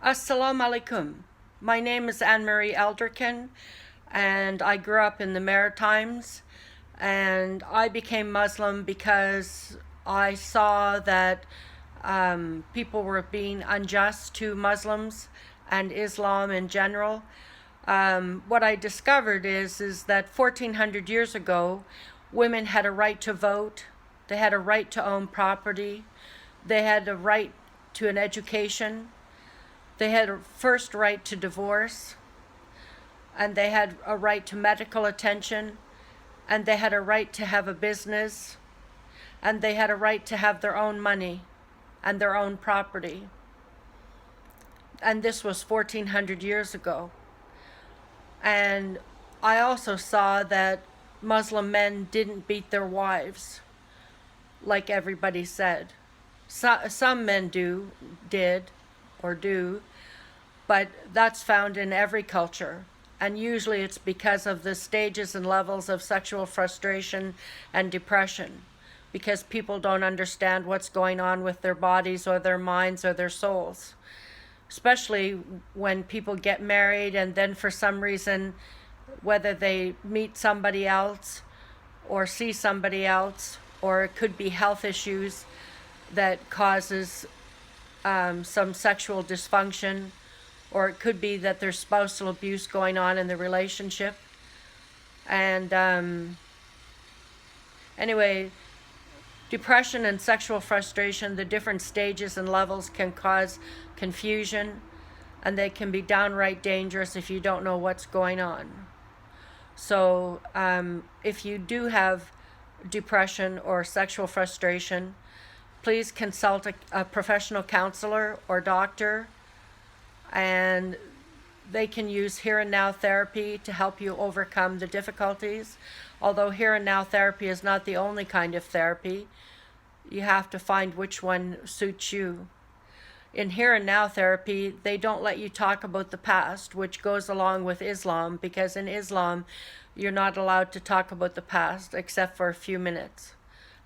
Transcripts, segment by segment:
Assalamu alaikum. My name is Anne-Marie Elderkin, and I grew up in the Maritimes, and I became Muslim because I saw that people were being unjust to Muslims and Islam in general. What I discovered is that 1400 years ago, women had a right to vote, they had a right to own property, they had a right to an education, they had a first right to divorce, and they had a right to medical attention, and they had a right to have a business, and they had a right to have their own money and their own property. And this was 1400 years ago. And I also saw that Muslim men didn't beat their wives, like everybody said. Some men did, or do, but that's found in every culture. And usually it's because of the stages and levels of sexual frustration and depression, because people don't understand what's going on with their bodies or their minds or their souls. Especially when people get married and then for some reason, whether they meet somebody else or see somebody else, or it could be health issues that causes some sexual dysfunction, or it could be that there's spousal abuse going on in the relationship. And anyway, depression and sexual frustration, the different stages and levels can cause confusion, and they can be downright dangerous if you don't know what's going on. So if you do have depression or sexual frustration, please consult a professional counselor or doctor, and they can use here and now therapy to help you overcome the difficulties. Although here and now therapy is not the only kind of therapy, you have to find which one suits you. In here and now therapy, they don't let you talk about the past, which goes along with Islam, because in Islam, you're not allowed to talk about the past except for a few minutes.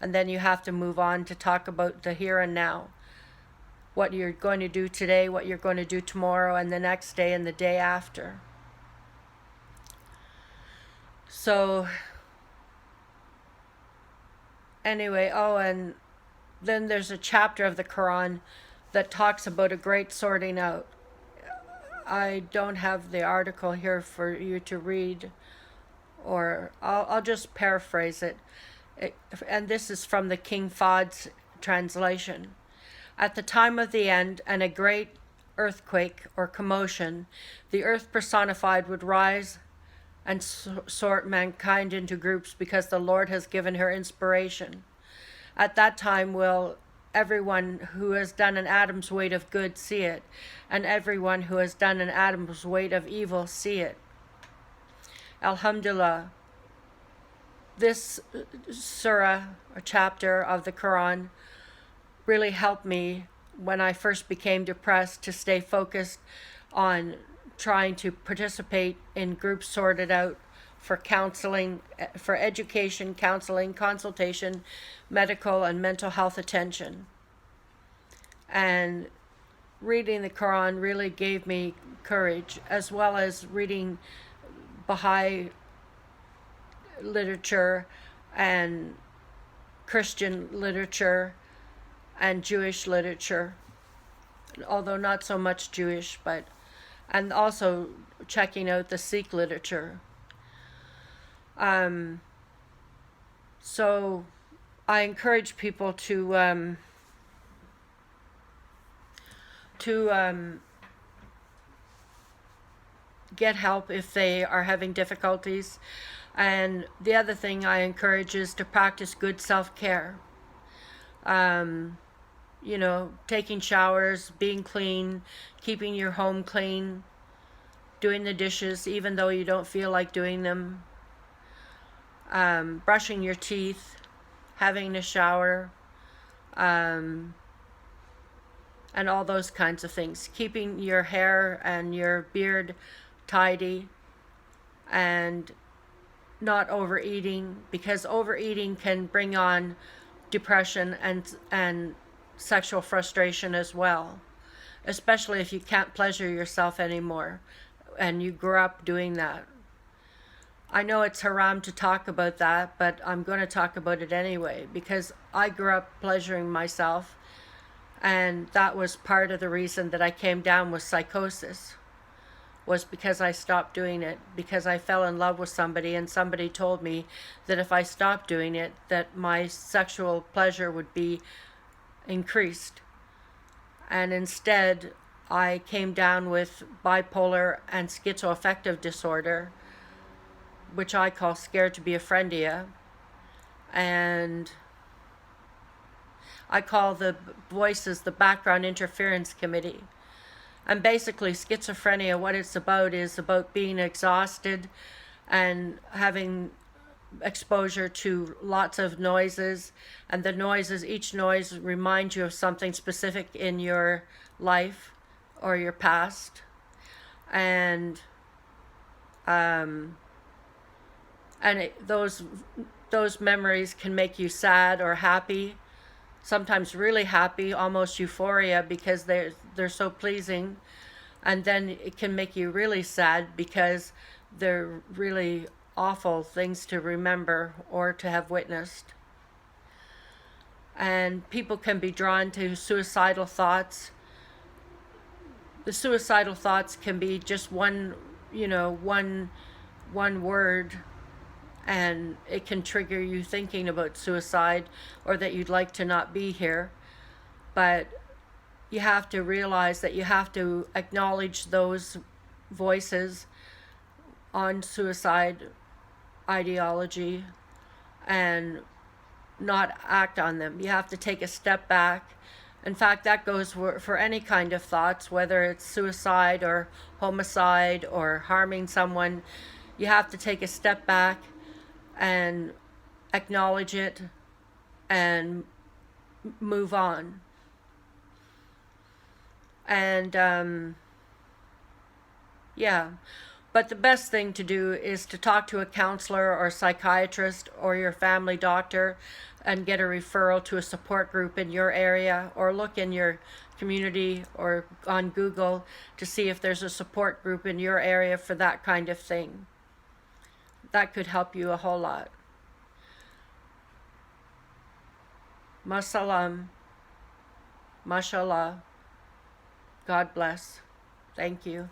And then you have to move on to talk about the here and now. What you're going to do today, what you're going to do tomorrow, and the next day, and the day after. So, anyway, and then there's a chapter of the Quran that talks about a great sorting out. I don't have the article here for you to read, or I'll just paraphrase it. And this is from the King Fahd's translation. At the time of the end and a great earthquake or commotion, the earth personified would rise and sort mankind into groups, because the Lord has given her inspiration. At that time will everyone who has done an atom's weight of good see it, and everyone who has done an atom's weight of evil see it. Alhamdulillah. This surah, or chapter of the Quran, really helped me when I first became depressed to stay focused on trying to participate in groups sorted out for counseling, for education, counseling, consultation, medical and mental health attention. And reading the Quran really gave me courage, as well as reading Baha'i literature and Christian literature and Jewish literature, although not so much Jewish, and also checking out the Sikh literature. So I encourage people to get help if they are having difficulties. And the other thing I encourage is to practice good self-care. Taking showers, being clean, keeping your home clean, doing the dishes even though you don't feel like doing them, brushing your teeth, having a shower, and all those kinds of things. Keeping your hair and your beard tidy, and not overeating, because overeating can bring on depression and sexual frustration as well. especially if you can't pleasure yourself anymore and you grew up doing that. I know it's haram to talk about that, but I'm going to talk about it anyway because I grew up pleasuring myself, and that was part of the reason that I came down with psychosis, was because I stopped doing it, because I fell in love with somebody and somebody told me that if I stopped doing it, that my sexual pleasure would be increased. And instead, I came down with bipolar and schizoaffective disorder, which I call scared to be a friendia. And I call the voices the background interference committee. And basically, schizophrenia, what it's about is about being exhausted and having exposure to lots of noises. And the noises, each noise reminds you of something specific in your life or your past. And those memories can make you sad or happy, sometimes really happy, almost euphoria, because they're so pleasing. And then it can make you really sad because they're really awful things to remember or to have witnessed. And people can be drawn to suicidal thoughts. The suicidal thoughts can be just one word, and it can trigger you thinking about suicide or that you'd like to not be here. But you have to realize that you have to acknowledge those voices on suicide ideology and not act on them. You have to take a step back. In fact, that goes for any kind of thoughts, whether it's suicide or homicide or harming someone. You have to take a step back and acknowledge it and move on. And yeah, but the best thing to do is to talk to a counselor or psychiatrist or your family doctor and get a referral to a support group in your area, or look in your community or on Google to see if there's a support group in your area for that kind of thing. That could help you a whole lot. Masalam. Mashallah. God bless. Thank you.